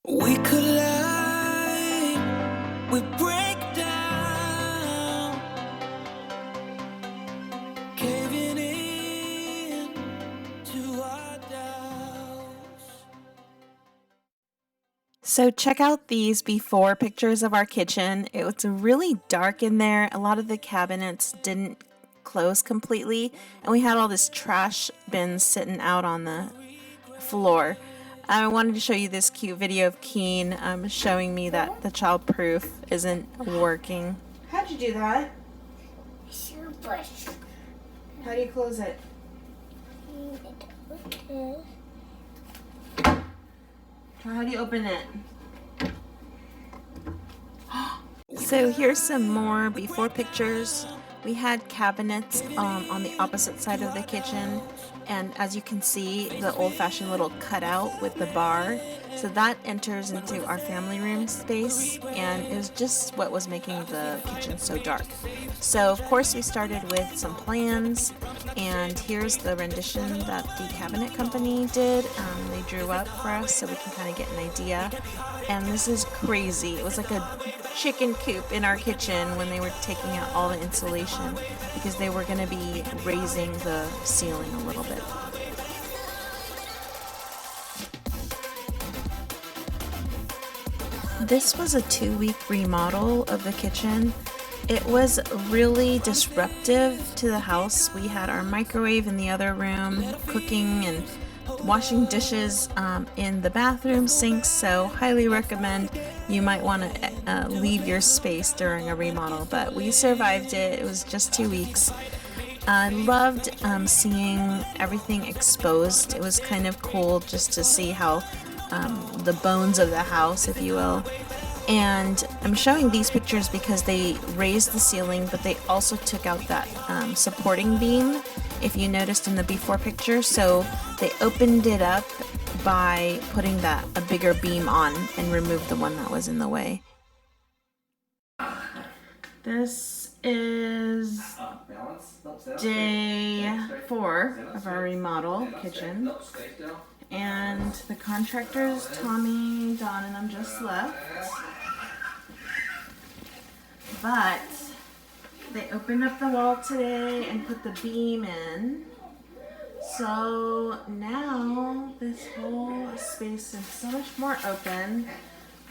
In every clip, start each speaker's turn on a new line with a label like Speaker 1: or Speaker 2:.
Speaker 1: We collide, we break down, caving in to our doubts.
Speaker 2: So check out these before pictures of our kitchen. It was really dark in there. A lot of the cabinets didn't close completely, and we had all this trash bins sitting out on the floor. I wanted to show you this cute video of Keen showing me that the childproof isn't working. How'd you do that?
Speaker 3: Push.
Speaker 2: How do you close it?
Speaker 3: Okay.
Speaker 2: How do you open it? So here's some more before pictures. We had cabinets on the opposite side of the kitchen, and as you can see, the old-fashioned little cutout with the bar. So that enters into our family room space, and it was just what was making the kitchen so dark. So of course we started with some plans, and here's the rendition that the cabinet company did. They drew up for us so we can kind of get an idea. And this is crazy. It was like a chicken coop in our kitchen when they were taking out all the insulation because they were going to be raising the ceiling a little bit. This was a 2-week remodel of the kitchen. It was really disruptive to the house. We had our microwave in the other room, cooking and washing dishes in the bathroom sinks, so highly recommend you might want to leave your space during a remodel, but we survived it. It was just 2 weeks. I loved seeing everything exposed. It was kind of cool just to see how the bones of the house, if you will. And I'm showing these pictures because they raised the ceiling, but they also took out that supporting beam, if you noticed in the before picture. So they opened it up by putting a bigger beam on and removed the one that was in the way. This is day 4 of our remodel kitchen. And the contractors, Tommy, Don, and them just left. But they opened up the wall today and put the beam in. So now this whole space is so much more open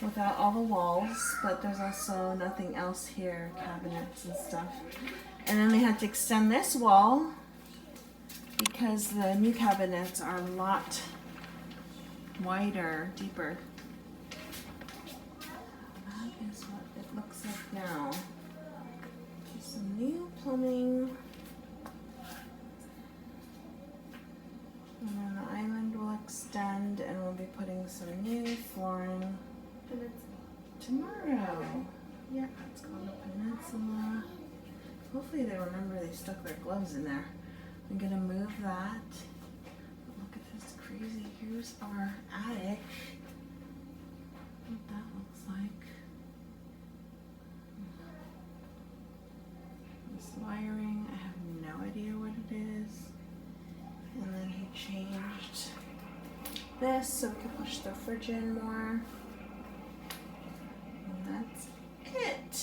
Speaker 2: without all the walls, but there's also nothing else here, cabinets and stuff. And then they had to extend this wall because the new cabinets are a lot wider, deeper. That is what it looks like now. Some new plumbing. And then the island will extend and we'll be putting some new flooring tomorrow. Yeah, it's called the Peninsula. Hopefully they remember they stuck their gloves in there. I'm gonna move that. Look at this crazy. Here's our attic. What that looks like. This wiring, I have no idea what it is. And then he changed this so we could push the fridge in more. And that's it.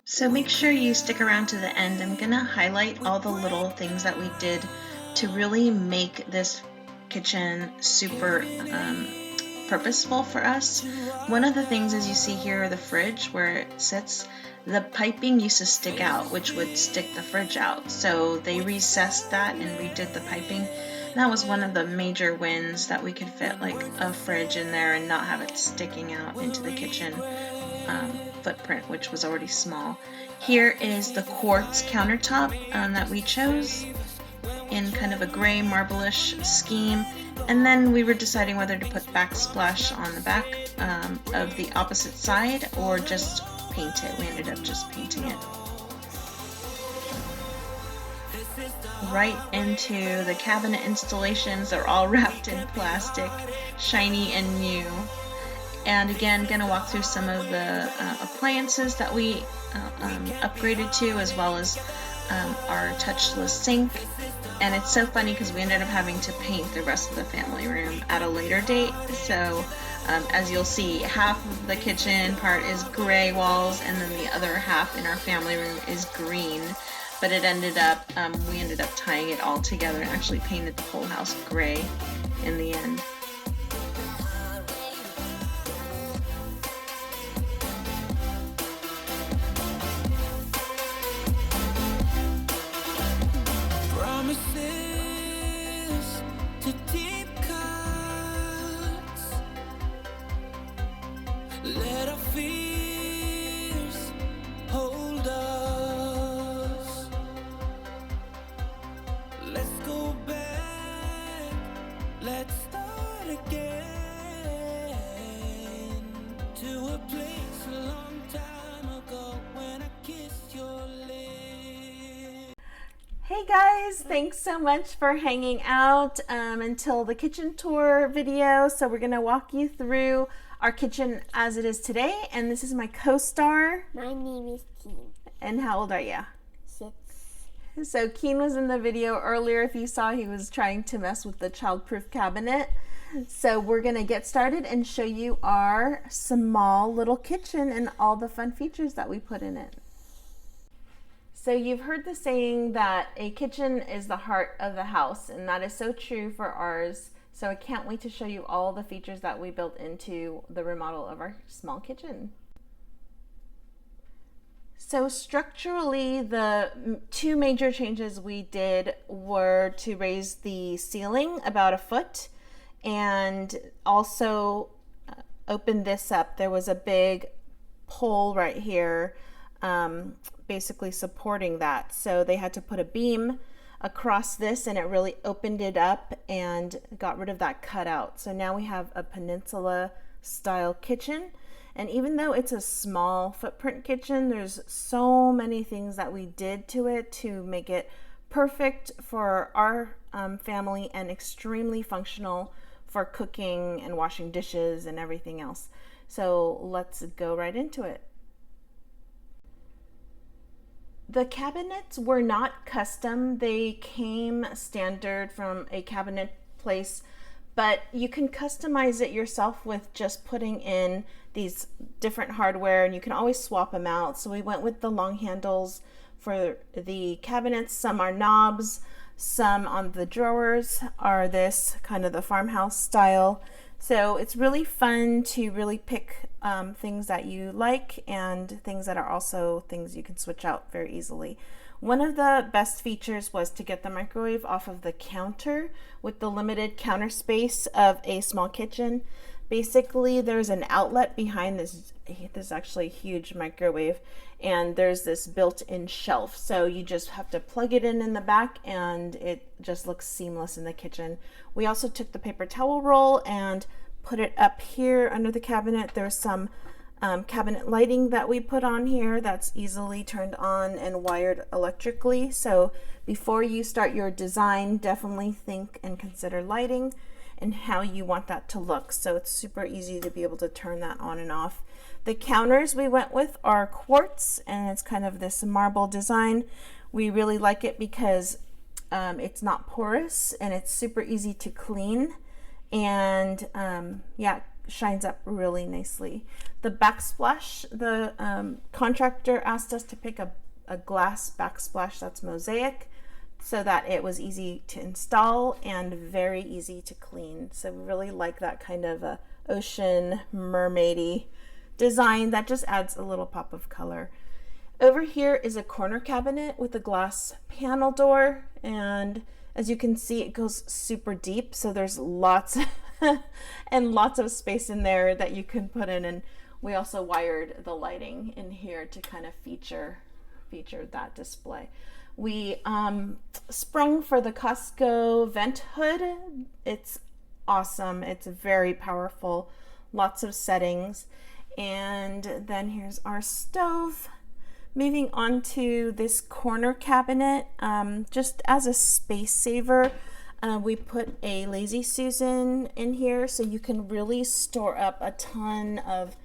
Speaker 2: So make sure you stick around to the end. I'm gonna highlight all the little things that we did to really make this kitchen super purposeful for us. One of the things, as you see here, the fridge where it sits, the piping used to stick out, which would stick the fridge out. So they recessed that and redid the piping. And that was one of the major wins, that we could fit like a fridge in there and not have it sticking out into the kitchen footprint, which was already small. Here is the quartz countertop that we chose in kind of a gray marble-ish scheme. And then we were deciding whether to put backsplash on the back of the opposite side or just paint it. We ended up just painting it. Right into the cabinet installations. They're all wrapped in plastic, shiny and new. And again, gonna walk through some of the appliances that we upgraded to, as well as our touchless sink And it's so funny because we ended up having to paint the rest of the family room at a later date. So as you'll see, half of the kitchen part is gray walls, and then the other half in our family room is green. But it ended up, we ended up tying it all together and actually painted the whole house gray in the end.
Speaker 1: Promises to deep cuts. Let our fears hold us. Let's go back. Let's start again to a place a long time ago when I kissed your lips.
Speaker 4: Hey guys, thanks so much for hanging out until the kitchen tour video. So we're gonna walk you through our kitchen as it is today, and this is my co-star.
Speaker 3: My name is Keen.
Speaker 4: And how old are you?
Speaker 3: 6.
Speaker 4: So Keen was in the video earlier. If you saw, he was trying to mess with the child-proof cabinet. So we're gonna get started and show you our small little kitchen and all the fun features that we put in it. So you've heard the saying that a kitchen is the heart of the house, and that is so true for ours. So I can't wait to show you all the features that we built into the remodel of our small kitchen. So structurally, the two major changes we did were to raise the ceiling about a foot and also open this up. There was a big pole right here basically supporting that. So they had to put a beam across this, and it really opened it up and got rid of that cutout. So now we have a peninsula style kitchen. And even though it's a small footprint kitchen, there's so many things that we did to it to make it perfect for our family and extremely functional for cooking and washing dishes and everything else. So let's go right into it. The cabinets were not custom. They came standard from a cabinet place, but you can customize it yourself with just putting in these different hardware, and you can always swap them out. So we went with the long handles for the cabinets. Some are knobs, some on the drawers are this kind of the farmhouse style. So it's really fun to really pick things that you like and things that are also things you can switch out very easily. One of the best features was to get the microwave off of the counter with the limited counter space of a small kitchen. Basically, there's an outlet behind this actually huge microwave, and there's this built-in shelf. So you just have to plug it in the back, and it just looks seamless in the kitchen. We also took the paper towel roll and put it up here under the cabinet. There's some cabinet lighting that we put on here that's easily turned on and wired electrically. So before you start your design, definitely think and consider lighting and how you want that to look. So it's super easy to be able to turn that on and off. The counters we went with are quartz, and it's kind of this marble design. We really like it because it's not porous and it's super easy to clean, and yeah, shines up really nicely. The backsplash, the contractor asked us to pick a glass backsplash that's mosaic so that it was easy to install and very easy to clean. So we really like that kind of a ocean mermaidy design that just adds a little pop of color. Over here is a corner cabinet with a glass panel door, and as you can see, it goes super deep, so there's lots and lots of space in there that you can put in. And we also wired the lighting in here to kind of feature that display. We sprung for the Costco vent hood. It's awesome. It's very powerful, lots of settings. And then here's our stove. Moving on to this corner cabinet, just as a space saver, we put a Lazy Susan in here so you can really store up a ton of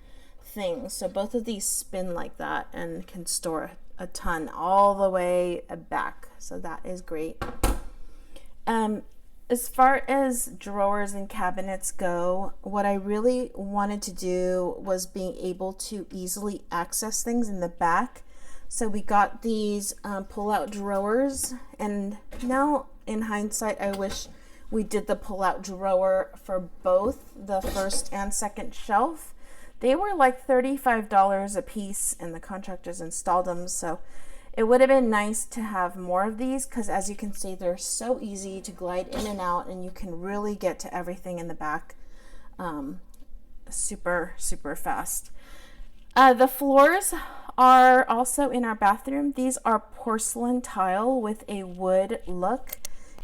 Speaker 4: things. So both of these spin like that and can store a ton all the way back. So that is great. As far as drawers and cabinets go, what I really wanted to do was being able to easily access things in the back. So we got these pull-out drawers, and now in hindsight, I wish we did the pull-out drawer for both the first and second shelf. They were like $35 a piece, and the contractors installed them, so it would have been nice to have more of these, because as you can see, they're so easy to glide in and out, and you can really get to everything in the back super fast. The floors are also in our bathroom. These are porcelain tile with a wood look,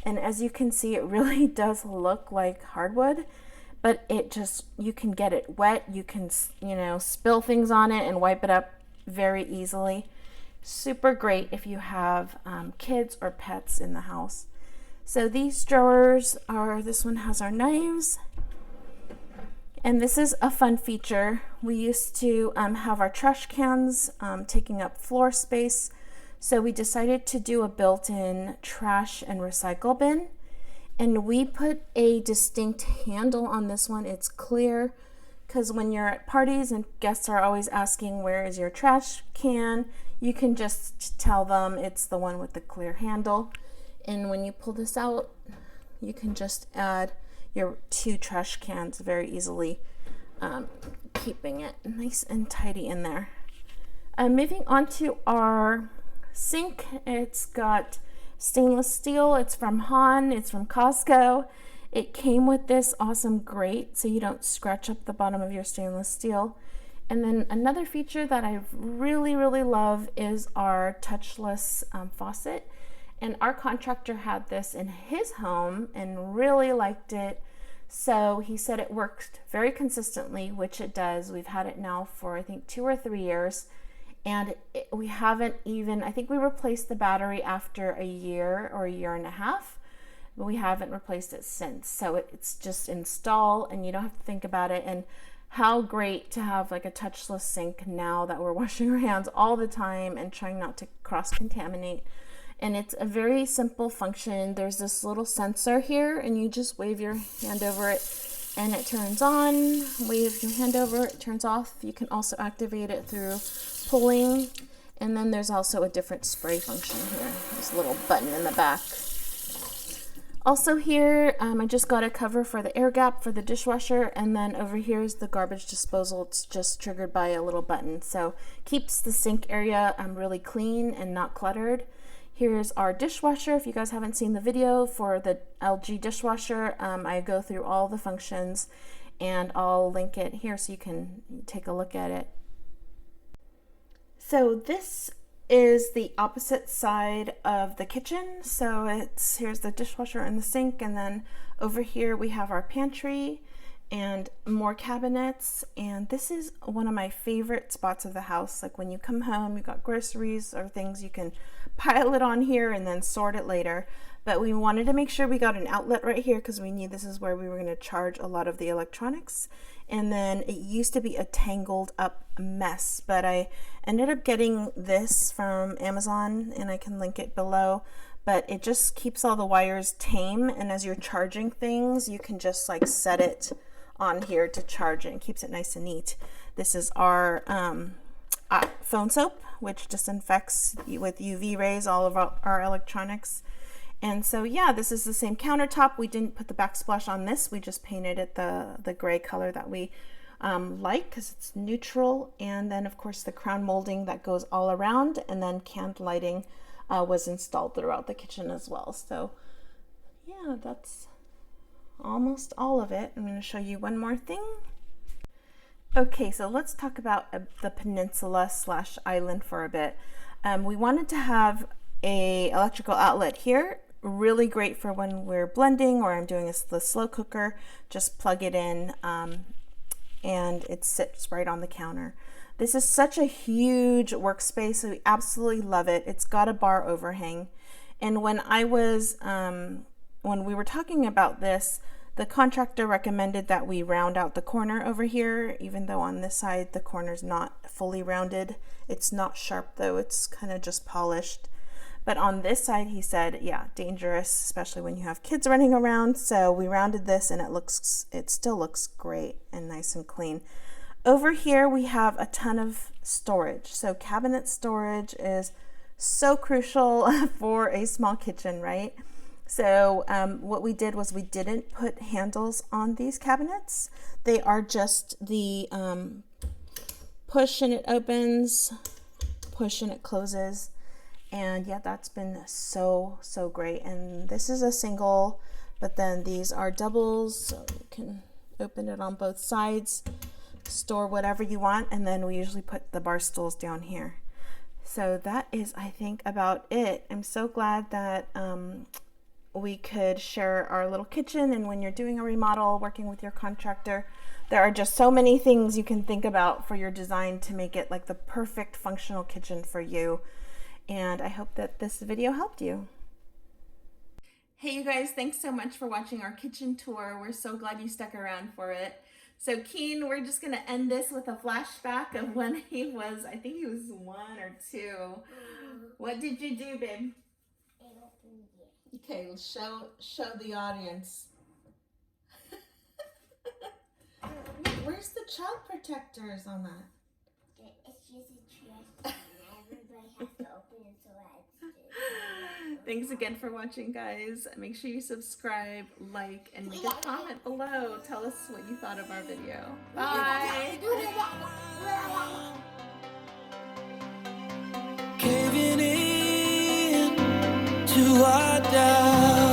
Speaker 4: and as you can see, it really does look like hardwood, but it just, you can get it wet, you can, you know, spill things on it and wipe it up very easily. Super great if you have kids or pets in the house. So these drawers are, this one has our knives, and this is a fun feature. We used to have our trash cans taking up floor space, so we decided to do a built-in trash and recycle bin, and we put a distinct handle on this one. It's clear, because when you're at parties and guests are always asking where is your trash can, you can just tell them it's the one with the clear handle. And when you pull this out, you can just add your 2 trash cans very easily, keeping it nice and tidy in there. Moving on to our sink, it's got stainless steel. It's from Han, it's from Costco. It came with this awesome grate so you don't scratch up the bottom of your stainless steel. And then another feature that I really love is our touchless faucet. And our contractor had this in his home and really liked it. So he said it worked very consistently, which it does. We've had it now for I think 2 or 3 years. And we haven't even, I think we replaced the battery after a year or a year and a half. But we haven't replaced it since. So it's just install and you don't have to think about it. And how great to have like a touchless sink now that we're washing our hands all the time and trying not to cross-contaminate. And it's a very simple function. There's this little sensor here, and you just wave your hand over it and it turns on. Wave your hand over it, turns off. You can also activate it through pulling. And then there's also a different spray function here. There's a little button in the back. Also here, I just got a cover for the air gap for the dishwasher, and then over here is the garbage disposal. It's just triggered by a little button, so keeps the sink area really clean and not cluttered. Here's our dishwasher. If you guys haven't seen the video for the LG dishwasher, I go through all the functions, and I'll link it here so you can take a look at it. So this is the opposite side of the kitchen. So here's the dishwasher and the sink, and then over here we have our pantry and more cabinets. And this is one of my favorite spots of the house. Like when you come home, you got groceries or things, you can pile it on here and then sort it later. But we wanted to make sure we got an outlet right here because we knew this is where we were going to charge a lot of the electronics. And then it used to be a tangled up mess, but I ended up getting this from Amazon, and I can link it below. But it just keeps all the wires tame, and as you're charging things, you can just like set it on here to charge it and keeps it nice and neat. This is our phone soap, which disinfects with UV rays all of our electronics. And so yeah, this is the same countertop. We didn't put the backsplash on this. We just painted it the gray color that we like because it's neutral. And then of course the crown molding that goes all around, and then canned lighting was installed throughout the kitchen as well. So yeah, that's almost all of it. I'm going to show you one more thing. Okay, so let's talk about the peninsula / island for a bit. We wanted to have a electrical outlet here. Really great for when we're blending or I'm doing the slow cooker. Just plug it in and it sits right on the counter. This is such a huge workspace, so we absolutely love it. It's got a bar overhang. And when we were talking about this, the contractor recommended that we round out the corner over here, even though on this side the corner's not fully rounded. It's not sharp though, it's kind of just polished. But on this side, he said, yeah, dangerous, especially when you have kids running around. So we rounded this, and it still looks great and nice and clean. Over here, we have a ton of storage. So cabinet storage is so crucial for a small kitchen, right? So what we did was we didn't put handles on these cabinets. They are just the push and it opens, push and it closes. And yeah, that's been so great. And this is a single, but then these are doubles, so you can open it on both sides, store whatever you want, and then we usually put the bar stools down here. So that is, I think, about it. I'm so glad that we could share our little kitchen. And when you're doing a remodel, working with your contractor, there are just so many things you can think about for your design to make it like the perfect functional kitchen for you. And I hope that this video helped you. Hey you guys, thanks so much for watching our kitchen tour. We're so glad you stuck around for it. So Keen, we're just gonna end this with a flashback of when he was, I think he was 1 or 2. What did you do, babe? Okay, show the audience. Where's the child protectors on that?
Speaker 3: It's just a trash. Everybody has to open it so
Speaker 4: Thanks again for watching, guys. Make sure you subscribe, like, and make a comment below. Tell us what you thought of our video. Bye!
Speaker 1: Caving in to our doubt.